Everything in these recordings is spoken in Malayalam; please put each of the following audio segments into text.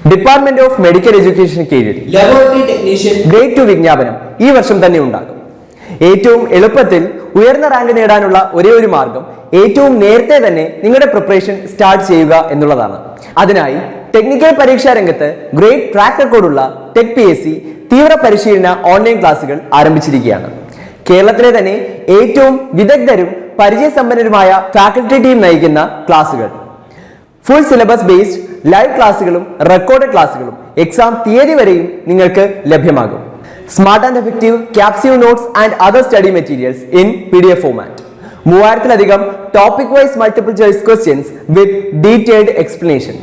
ഡിപ്പാർട്ട്മെന്റ് ഓഫ് മെഡിക്കൽ എഡ്യൂക്കേഷൻ കീഴിൽ ലബോറട്ടറി ടെക്നീഷ്യൻ ഗ്രേഡ് 2 വിജ്ഞാപനം ഈ വർഷം തന്നെ ഉണ്ടാകും. ഏറ്റവും എളുപ്പത്തിൽ ഉയർന്ന റാങ്ക് നേടാനുള്ള ഒരേ ഒരു മാർഗം ഏറ്റവും നേരത്തെ തന്നെ നിങ്ങളുടെ പ്രിപ്പറേഷൻ സ്റ്റാർട്ട് ചെയ്യുക എന്നുള്ളതാണ്. അതിനായി ടെക്നിക്കൽ പരീക്ഷാ രംഗത്ത് ഗ്രേഡ് ട്രാക്ക് റെക്കോർഡുള്ള ടെക് PSC തീവ്ര പരിശീലന ഓൺലൈൻ ക്ലാസുകൾ ആരംഭിച്ചിരിക്കുകയാണ്. കേരളത്തിലെ തന്നെ ഏറ്റവും വിദഗ്ധരും പരിചയസമ്പന്നരുമായ ഫാക്കൽറ്റി ടീം നയിക്കുന്ന ക്ലാസുകൾ, ഫുൾ സിലബസ് ബേസ്ഡ് ലൈവ് ക്ലാസുകളും റെക്കോർഡഡ് ക്ലാസുകളും എക്സാം തീയതി വരെയും നിങ്ങൾക്ക് ലഭ്യമാകും. Smart and effective capsule notes and other study materials in PDF format, 3000-ലധികം topic wise multiple choice questions with detailed explanation,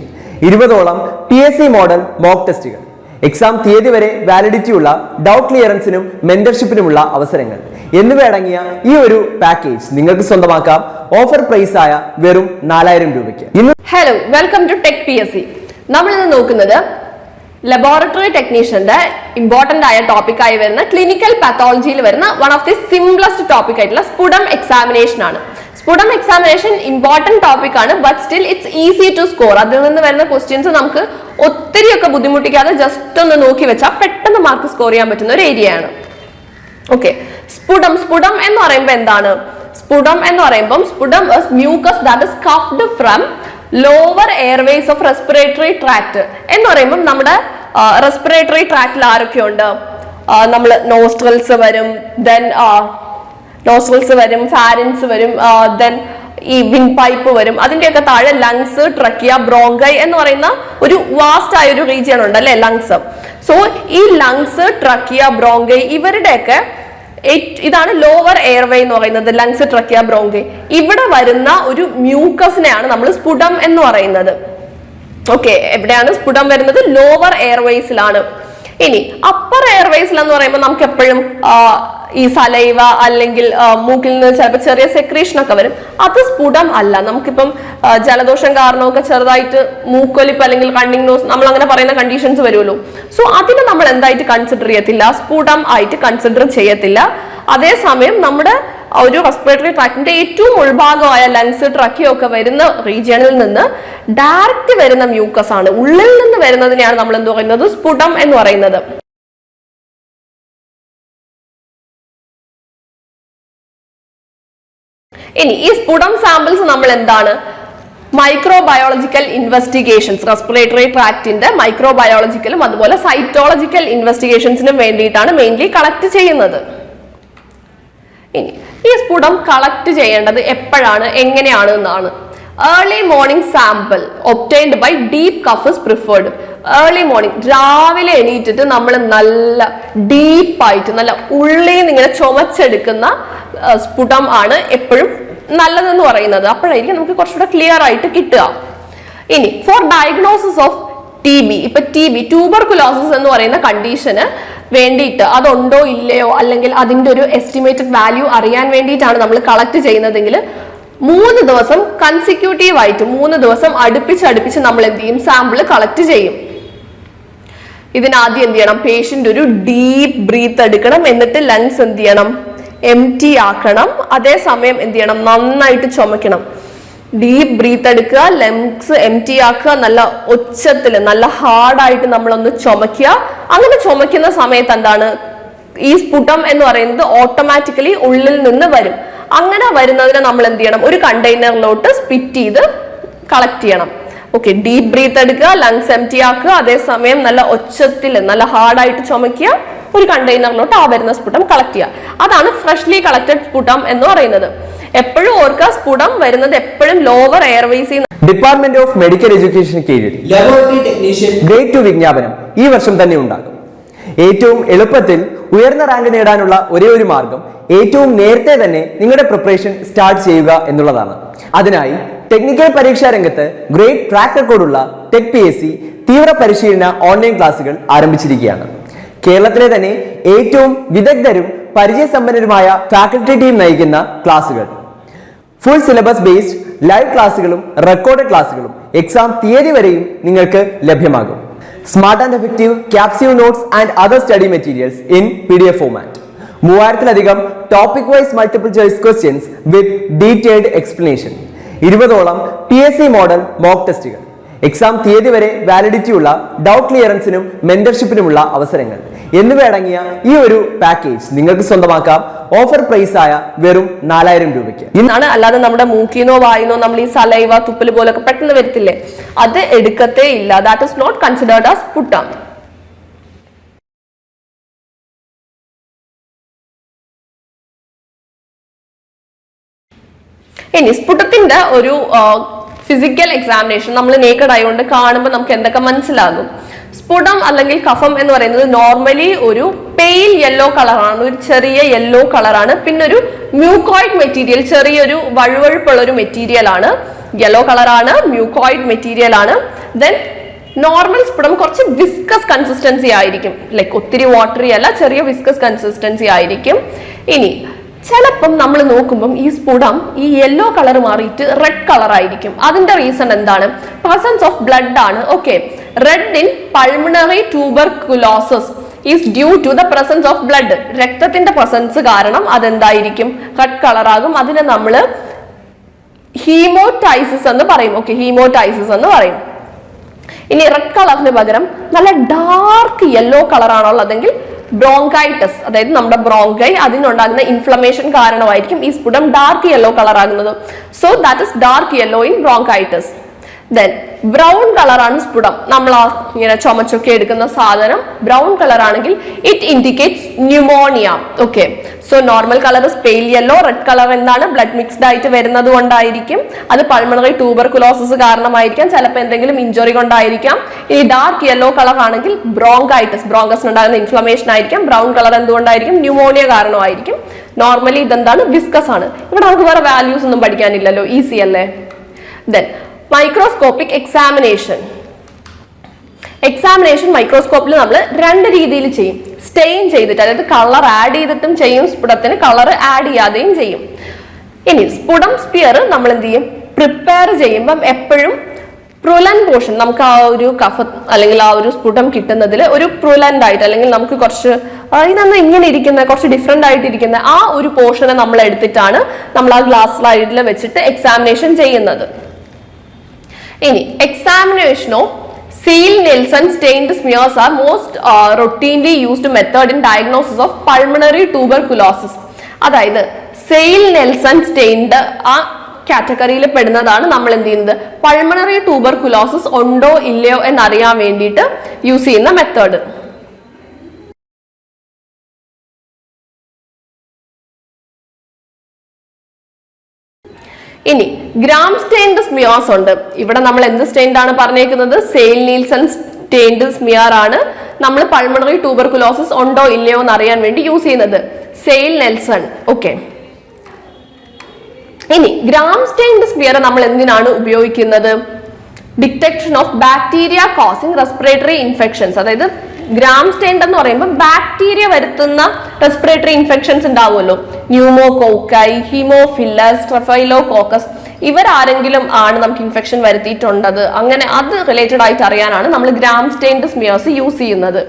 20ഓളം PSC മോഡൽ മോക്ക് ടെസ്റ്റുകൾ, എക്സാം തീയതി വരെ വാലിഡിറ്റി ഉള്ള ഡൗട്ട് ക്ലിയറൻസിനും മെന്റർഷിപ്പിനുമുള്ള അവസരങ്ങൾ എന്നിവ അടങ്ങിയ ഈ ഒരു പാക്കേജ് നിങ്ങൾക്ക് സ്വന്തമാക്കാം ഓഫർ പ്രൈസ് ആയ വെറും 4000 രൂപയ്ക്ക്. Hello, welcome to Tech PSC. നമ്മൾ ഇന്ന് നോക്കുന്നത് ലബോറട്ടറി ടെക്നീഷ്യന്റെ ഇമ്പോർട്ടന്റ് ആയ ടോപ്പിക് ആയി വരുന്ന ക്ലിനിക്കൽ പാത്തോളജിയിൽ വരുന്ന one of the simplest topic ആയിട്ടുള്ള സ്പുടം എക്സാമിനേഷൻ ആണ്. സ്പുടം എക്സാമിനേഷൻ ഇമ്പോർട്ടന്റ് ടോപ്പിക് ആണ്, but still it's easy to score. അതിൽ നിന്ന് വരുന്ന ക്വസ്റ്റ്യൻസ് നമുക്ക് ഒത്തിരിയൊക്കെ ബുദ്ധിമുട്ടിക്കാതെ ജസ്റ്റ് ഒന്ന് നോക്കി വെച്ചാൽ പെട്ടെന്ന് മാർക്ക് സ്കോർ ചെയ്യാൻ പറ്റുന്ന ഒരു ഏരിയ ആണ്. ഓക്കെ, സ്പുടം എന്ന് പറയുമ്പോൾ എന്താണ്? സ്പുടം എന്ന് പറയുമ്പോൾ sputum is mucus that is coughed from lower airways of respiratory tract. എന്ന് പറയുമ്പോൾ നമ്മുടെ റെസ്പിറേറ്ററി ട്രാക്റ്റിൽ ആരൊക്കെയുണ്ട്? നമ്മൾ നോസ്ട്രൽസ് വരും, ഫാരിൻസ് വരും, ദെൻ ഈ വിൻ പൈപ്പ് വരും. അതിന്റെയൊക്കെ താഴെ ലങ്സ്, ട്രക്കിയ, ബ്രോങ്കൈ എന്ന് പറയുന്ന ഒരു വാസ്റ്റ് ആയ ഒരു റീജിയൻ ഉണ്ട് അല്ലെ, ലങ്സ്. സോ ഈ ലങ്സ്, ട്രക്കിയ, ബ്രോങ്കൈ ഇവരുടെയൊക്കെ ഇതാണ് ലോവർ എയർവേ എന്ന് പറയുന്നത്. ലങ്സ്, ട്രക്കിയ, ബ്രോങ്കൈ ഇവിടെ വരുന്ന ഒരു മ്യൂക്കസിനെയാണ് നമ്മൾ സ്പുടം എന്ന് പറയുന്നത്. ഓക്കെ, എവിടെയാണ് സ്പുടം വരുന്നത്? ലോവർ എയർവേസിലാണ്. ഇനി അപ്പർ എയർവേസിൽ എന്ന് പറയുമ്പോൾ നമുക്ക് എപ്പോഴും ഈ സലൈവ അല്ലെങ്കിൽ മൂക്കിൽ നിന്ന് ചിലപ്പോൾ ചെറിയ സെക്രീഷൻ ഒക്കെ വരും. അത് സ്പുടം അല്ല. നമുക്കിപ്പം ജലദോഷം കാരണമൊക്കെ ചെറുതായിട്ട് മൂക്കൊലിപ്പ് അല്ലെങ്കിൽ കണ്ണിങ് നോസ് നമ്മൾ അങ്ങനെ പറയുന്ന കണ്ടീഷൻസ് വരുമല്ലോ. സോ അതിന് നമ്മൾ എന്തായിട്ട് കൺസിഡർ ചെയ്യത്തില്ല? സ്പുടം ആയിട്ട് കൺസിഡർ ചെയ്യത്തില്ല. അതേസമയം നമ്മുടെ ഒരു റെസ്പിറേറ്ററി ട്രാക്റ്റിന്റെ ഏറ്റവും ഉൾഭാഗമായ ലങ്സ്, ട്രക്കിയോ ഒക്കെ വരുന്ന റീജിയണിൽ നിന്ന് ഡയറക്റ്റ് വരുന്ന മ്യൂക്കസ് ആണ്. ഉള്ളിൽ നിന്ന് വരുന്നതിനെയാണ് നമ്മൾ എന്ത് പറയുന്നത്? സ്പുടം എന്ന് പറയുന്നത്. ഇനി ഈ സ്പുടം സാമ്പിൾസ് നമ്മൾ എന്താണ്? മൈക്രോബയോളജിക്കൽ ഇൻവെസ്റ്റിഗേഷൻസ്, റെസ്പിറേറ്ററി ട്രാക്റ്റിന്റെ മൈക്രോബയോളജിക്കലും അതുപോലെ സൈറ്റോളജിക്കൽ ഇൻവെസ്റ്റിഗേഷൻസിനും വേണ്ടിയിട്ടാണ് മെയിൻലി കളക്ട് ചെയ്യുന്നത്. ഇനി ഈ സ്പുടം കളക്ട് ചെയ്യേണ്ടത് എപ്പോഴാണ്, എങ്ങനെയാണ് എന്നാണ്. Early morning sample obtained by deep cough is preferred. Early morning, രാവിലെ എണീറ്റിട്ട് നമ്മൾ നല്ല ഡീപ്പായിട്ട് നല്ല ഉള്ളിൽ നിന്ന് ഇങ്ങനെ ചുമച്ചെടുക്കുന്ന സ്പുടം ആണ് എപ്പോഴും നല്ലതെന്ന് പറയുന്നത്. അപ്പോഴായിരിക്കും നമുക്ക് കുറച്ചുകൂടെ ക്ലിയർ ആയിട്ട് കിട്ടുക. ഇനി ഫോർ ഡയഗ്നോസിസ് ഓഫ് TB, ഇപ്പൊ TB ട്യൂബർകുലോസിസ് എന്ന് പറയുന്ന കണ്ടീഷന് വേണ്ടിയിട്ട് അതുണ്ടോ ഇല്ലയോ അല്ലെങ്കിൽ അതിന്റെ ഒരു എസ്റ്റിമേറ്റഡ് വാല്യൂ അറിയാൻ വേണ്ടിയിട്ടാണ് നമ്മൾ കളക്ട് ചെയ്യുന്നതെങ്കിൽ 3 ദിവസം കൺസിക്യൂട്ടീവ് ആയിട്ട് 3 ദിവസം അടുപ്പിച്ച് നമ്മൾ എന്ത് ചെയ്യും? സാമ്പിൾ കളക്ട് ചെയ്യും. ഇതിനാദ്യം എന്ത് ചെയ്യണം? പേഷ്യന്റ് ഒരു ഡീപ്പ് ബ്രീത്ത് എടുക്കണം. എന്നിട്ട് ലങ്സ് എന്ത് ചെയ്യണം? എംറ്റി ആക്കണം. അതേസമയം എന്ത് ചെയ്യണം? നന്നായിട്ട് ചുമക്കണം. ഡീപ്പ് ബ്രീത്ത് എടുക്കുക, ലങ്സ് എംറ്റി ആക്കുക, നല്ല ഒച്ചത്തില് നല്ല ഹാർഡായിട്ട് നമ്മളൊന്ന് ചുമക്കുക. അങ്ങനെ ചുമക്കുന്ന സമയത്ത് എന്താണ്? ഈ സ്പുടം എന്ന് പറയുന്നത് ഓട്ടോമാറ്റിക്കലി ഉള്ളിൽ നിന്ന് വരും. അങ്ങനെ വരുന്നതിനെ നമ്മൾ എന്ത് ചെയ്യണം? ഒരു കണ്ടെയ്നറിലോട്ട് സ്പിറ്റ് ചെയ്ത് കളക്ട് ചെയ്യണം. ഓക്കെ, ഡീപ്പ് ബ്രീത്ത് എടുക്കുക, ലങ്സ് എംറ്റി ആക്കുക, അതേസമയം നല്ല ഒച്ചത്തിൽ നല്ല ഹാർഡായിട്ട് ചുമക്കുക, ഒരു കണ്ടെയ്നറിലോട്ട് ആ വരുന്ന സ്പുടം കളക്ട് ചെയ്യുക. അതാണ് ഫ്രഷ്ലി കളക്റ്റഡ് സ്പുടം എന്ന് പറയുന്നത്. എപ്പോഴും ഓർക്കുക, സ്പുടം വരുന്നത് എപ്പോഴും ലോവർ എയർവേസിൽ. ഡിപ്പാർട്ട്മെന്റ് ഓഫ് മെഡിക്കൽ എഡ്യൂക്കേഷൻ കീഴിൽ ലബോറട്ടറി ടെക്നീഷ്യൻ ഗ്രേഡ് 2 വിജ്ഞാപനം ഈ വർഷം തന്നെ ഉണ്ടാകും. ഏറ്റവും എളുപ്പത്തിൽ ഉയർന്ന റാങ്ക് നേടാനുള്ള ഒരേ ഒരു മാർഗം ഏറ്റവും നേരത്തെ തന്നെ നിങ്ങളുടെ പ്രിപ്പറേഷൻ സ്റ്റാർട്ട് ചെയ്യുക എന്നുള്ളതാണ്. അതിനായി ടെക്നിക്കൽ പരീക്ഷാ രംഗത്ത് ഗ്രേഡ് ട്രാക്ക് റെക്കോർഡുള്ള ടെക് PSC തീവ്ര പരിശീലന ഓൺലൈൻ ക്ലാസുകൾ ആരംഭിച്ചിരിക്കുകയാണ്. കേരളത്തിലെ തന്നെ ഏറ്റവും വിദഗ്ധരും പരിചയസമ്പന്നരുമായ ഫാക്കൽറ്റി ടീം നയിക്കുന്ന ക്ലാസുകൾ, ഫുൾ സിലബസ് ബേസ്ഡ് ലൈവ് ക്ലാസുകളും റെക്കോർഡഡ് ക്ലാസുകളും എക്സാം തീയതി വരെയും നിങ്ങൾക്ക് ലഭ്യമാകും. Smart and effective capsule notes and other study materials in PDF format, 3000-ലധികം topic wise multiple choice questions with detailed explanation, 20ഓളം PSC മോഡൽ മോക്ക് ടെസ്റ്റുകൾ, എക്സാം തീയതി വരെ വാലിഡിറ്റി ഉള്ള ഡൗട്ട് ക്ലിയറൻസിനും മെന്റർഷിപ്പിനുമുള്ള അവസരങ്ങൾ എന്നിവ അടങ്ങിയ ഈ ഒരു പാക്കേജ് നിങ്ങൾക്ക് സ്വന്തമാക്കാം ഓഫർ പ്രൈസ് ആയ വെറും 4000 രൂപയ്ക്ക്. ഇന്നാണ്, അല്ലാതെ നമ്മുടെ മൂക്കിനോ വായിനോ നമ്മൾ ഈ സലൈവ തുപ്പൽ പോലൊക്കെ പെട്ടെന്ന് വരത്തില്ലേ, അത് എടുക്കത്തേ ഇല്ല. That is not considered as sputum. ഇനി സ്പുട്ടത്തിന്റെ ഒരു ഫിസിക്കൽ എക്സാമിനേഷൻ നമ്മൾ നേക്കഡ് ആയതുകൊണ്ട് കാണുമ്പോൾ നമുക്ക് എന്തൊക്കെ മനസ്സിലാകും. സ്പുടം അല്ലെങ്കിൽ കഫം എന്ന് പറയുന്നത് നോർമലി ഒരു പെയിൽ യെല്ലോ കളറാണ്, ഒരു ചെറിയ യെല്ലോ കളറാണ്. പിന്നെ ഒരു മ്യൂക്കോയിഡ് മെറ്റീരിയൽ, ചെറിയൊരു വഴുവഴുപ്പുള്ള ഒരു മെറ്റീരിയൽ ആണ്. യെല്ലോ കളറാണ്, മ്യൂക്കോയിഡ് മെറ്റീരിയൽ ആണ്. ദെൻ നോർമൽ സ്പുടം കുറച്ച് വിസ്കസ് കൺസിസ്റ്റൻസി ആയിരിക്കും, ലൈക്ക് ഒത്തിരി വാട്ടറി അല്ല, ചെറിയ വിസ്കസ് കൺസിസ്റ്റൻസി ആയിരിക്കും. ഇനി ചിലപ്പം നമ്മൾ നോക്കുമ്പം ഈ സ്പുടം ഈ യെല്ലോ കളർ മാറിയിട്ട് റെഡ് കളർ ആയിരിക്കും. അതിന്റെ റീസൺ എന്താണ്? പ്രസൻസ് ഓഫ് ബ്ലഡ് ആണ്. Okay, red in pulmonary tuberculosis is due to the presence of blood. രക്തത്തിന്റെ പ്രസൻസ് കാരണം അതെന്തായിരിക്കും? റെഡ് കളർ ആകും. അതിനെ നമ്മൾ ഹീമോടൈസിസ് എന്ന് പറയും. ഓക്കെ, ഹീമോടൈസിസ് എന്ന് പറയും. ഇനി റെഡ് കളറിന് പകരം നല്ല ഡാർക്ക് യെല്ലോ കളർ ആണുള്ളതെങ്കിൽ ബ്രോങ്കൈറ്റിസ്, അതായത് നമ്മുടെ ബ്രോങ്കൈ അതിനുണ്ടാകുന്ന ഇൻഫ്ലമേഷൻ കാരണമായിരിക്കും ഈ സ്പുടം ഡാർക്ക് യെല്ലോ കളർ ആകുന്നത്. So that is dark yellow in bronchitis. Then brown കളറാണ് സ്പുടം. നമ്മൾ ഇങ്ങനെ ചുമച്ചൊക്കെ എടുക്കുന്ന സാധനം ബ്രൗൺ കളർ ആണെങ്കിൽ it indicates pneumonia. Okay, so normal colour pale yellow, red colour എന്താണ്? ബ്ലഡ് മിക്സ്ഡ് ആയിട്ട് വരുന്നത് കൊണ്ടായിരിക്കും. അത് പൾമണറി ട്യൂബർകുലോസിസ് കാരണമായിരിക്കാം, ചിലപ്പോൾ എന്തെങ്കിലും ഇഞ്ചുറി കൊണ്ടായിരിക്കാം. ഇനി ഡാർക്ക് യെല്ലോ കളർ ആണെങ്കിൽ ബ്രോങ്കൈറ്റിസ്, ബ്രോങ്കസിനുണ്ടാകുന്ന ഇൻഫ്ലമേഷൻ ആയിരിക്കും. ബ്രൗൺ കളർ എന്തുകൊണ്ടായിരിക്കും? ന്യൂമോണിയ കാരണമായിരിക്കും. നോർമലി ഇതെന്താണ്? വിസ്കസ് ആണ്. ഇവിടെ നമുക്ക് വേറെ വാല്യൂസ് ഒന്നും പഠിക്കാനില്ലല്ലോ, ഈസി അല്ലേ. Then microscopic examination. മൈക്രോസ്കോപ്പിൽ നമ്മൾ രണ്ട് രീതിയിൽ ചെയ്യും. സ്റ്റെയിൻ ചെയ്തിട്ട്, അതായത് കളർ ആഡ് ചെയ്തിട്ടും ചെയ്യും, സ്പുടത്തിന് കളർ ആഡ് ചെയ്യാതെയും ചെയ്യും. ഇനി സ്പുടം സ്പിയർ നമ്മൾ എന്ത് ചെയ്യും? പ്രിപ്പയർ ചെയ്യുമ്പം എപ്പോഴും പ്രുലൻ പോർഷൻ, നമുക്ക് ആ ഒരു കഫ അല്ലെങ്കിൽ ആ ഒരു സ്പുടം കിട്ടുന്നതിൽ ഒരു പ്രുലന്റ് ആയിട്ട്, അല്ലെങ്കിൽ നമുക്ക് കുറച്ച് ഇതൊന്നും ഇങ്ങനെ ഇരിക്കുന്ന കുറച്ച് ഡിഫറെന്റ് ആയിട്ട് ഇരിക്കുന്ന ആ ഒരു പോർഷനെ നമ്മൾ എടുത്തിട്ടാണ് നമ്മൾ ആ ഗ്ലാസ് സ്ലൈഡിൽ വെച്ചിട്ട് എക്സാമിനേഷൻ ചെയ്യുന്നത്. ഇനി examination of Seale-Nielsen stained smears are most routinely used method in diagnosis of pulmonary tuberculosis. അതായത് സെയിൽ-നെൽസൺ സ്റ്റെയിൻഡ് ആ കാറ്റഗറിയിൽ പെടുന്നതാണ് നമ്മൾ എന്ത് ചെയ്യുന്നത്? പൾമണറി ട്യൂബർകുലോസിസ് ഉണ്ടോ ഇല്ലയോ എന്നറിയാൻ വേണ്ടിയിട്ട് യൂസ് ചെയ്യുന്ന മെത്തേഡ്. ഇനി ഗ്രാം സ്റ്റെയിൻഡ് സ്മിയേഴ്സ് ഉണ്ട്. ഇവിടെ നമ്മൾ എന്ത് സ്റ്റെയിൻഡ് ആണ് പറഞ്ഞേക്കുന്നത്? സെയിൽ-നീൽസൺ സ്റ്റെയിൻഡ് സ്മിയർ ആണ് നമ്മൾ പൾമണറി ട്യൂബർകുലോസിസ് ഉണ്ടോ ഇല്ലയോ എന്ന് അറിയാൻ വേണ്ടി യൂസ് ചെയ്യുന്നത്. സെയിൽ-നെൽസൺ. ഓക്കെ, ഇനി ഗ്രാം സ്റ്റെയിൻഡ് സ്മിയർ നമ്മൾ എന്തിനാണ് ഉപയോഗിക്കുന്നത്? Detection of bacteria causing respiratory infections. അതായത് ഗ്രാം സ്റ്റെയിൻഡ് എന്ന് പറയുമ്പോൾ ബാക്ടീരിയ വരുത്തുന്ന റെസ്പിറേറ്ററി ഇൻഫെക്ഷൻസ് ഉണ്ടാവുമല്ലോ, ന്യൂമോകോക്കൈ, ഹീമോഫിലസ്, സ്ട്രെഫൈലോകോക്കസ്, ഇവരാരെങ്കിലും ആണ് നമുക്ക് ഇൻഫെക്ഷൻ വരുത്തിയിട്ടുണ്ടത്, അങ്ങനെ അത് റിലേറ്റഡ് ആയിട്ട് അറിയാനാണ് നമ്മൾ ഗ്രാം സ്റ്റെയിൻഡ് സ്മിയേഴ്സ് യൂസ് ചെയ്യുന്നത്.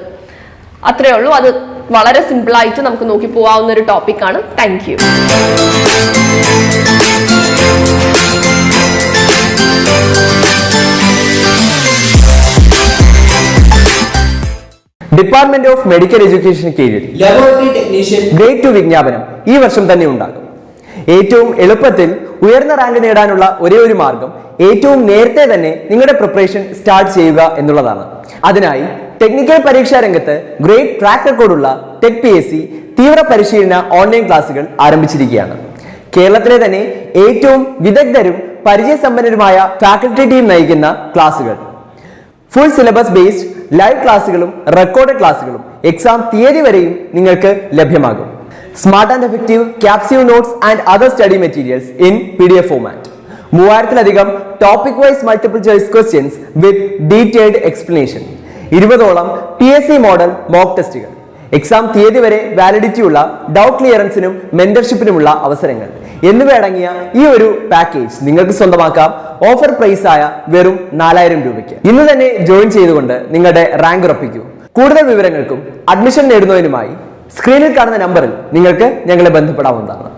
അത്രേ ഉള്ളൂ. അത് വളരെ സിമ്പിൾ ആയിട്ട് നമുക്ക് നോക്കി പോവാവുന്ന ഒരു ടോപ്പിക് ആണ്. Thank you. Department of medical education കീഴിൽ ലബോറട്ടറി ടെക്നീഷ്യൻ ഗ്രേഡ് 2 വിജ്ഞാപനം ഈ വർഷം തന്നെ ഉണ്ടാകും. ഏറ്റവും എളുപ്പത്തിൽ ഉയർന്ന റാങ്ക് നേടാനുള്ള ഒരേ ഒരു മാർഗം ഏറ്റവും നേരത്തെ തന്നെ നിങ്ങളുടെ പ്രിപ്പറേഷൻ സ്റ്റാർട്ട് ചെയ്യുക എന്നുള്ളതാണ്. അതിനായി ടെക്നിക്കൽ പരീക്ഷാ രംഗത്ത് ഗ്രേറ്റ് ട്രാക്ക് റെക്കോർഡുള്ള ടെക് PSC തീവ്ര പരിശീലന ഓൺലൈൻ ക്ലാസുകൾ ആരംഭിച്ചിരിക്കുകയാണ്. കേരളത്തിലെ തന്നെ ഏറ്റവും വിദഗ്ധരും പരിചയസമ്പന്നരുമായ ഫാക്കൽറ്റി ടീം നയിക്കുന്ന ക്ലാസുകൾ, ഫുൾ സിലബസ് ബേസ്ഡ് ലൈവ് ക്ലാസുകളും റെക്കോർഡഡ് ക്ലാസുകളും എക്സാം തീയതി വരെയും നിങ്ങൾക്ക് ലഭ്യമാകും. Smart and effective capsule notes and other study materials in PDF format. 3000-ലധികം topic wise multiple choice questions with detailed explanation. 20ഓളം PSC മോഡൽ മോക്ക് ടെസ്റ്റുകൾ. എക്സാം തീയതി വരെ വാലിഡിറ്റി ഉള്ള ഡൗട്ട് ക്ലിയറൻസിനും മെന്റർഷിപ്പിനുമുള്ള അവസരങ്ങൾ എന്നിവ അടങ്ങിയ ഈ ഒരു പാക്കേജ് നിങ്ങൾക്ക് സ്വന്തമാക്കാം ഓഫർ പ്രൈസ് ആയ വെറും 4000 രൂപയ്ക്ക്. ഇന്ന് തന്നെ ജോയിൻ ചെയ്തുകൊണ്ട് നിങ്ങളുടെ റാങ്ക് ഉറപ്പിക്കൂ. കൂടുതൽ വിവരങ്ങൾക്കും അഡ്മിഷൻ നേടുന്നതിനുമായി സ്ക്രീനിൽ കാണുന്ന നമ്പറിൽ നിങ്ങൾക്ക് ഞങ്ങളെ ബന്ധപ്പെടാവുന്നതാണ്.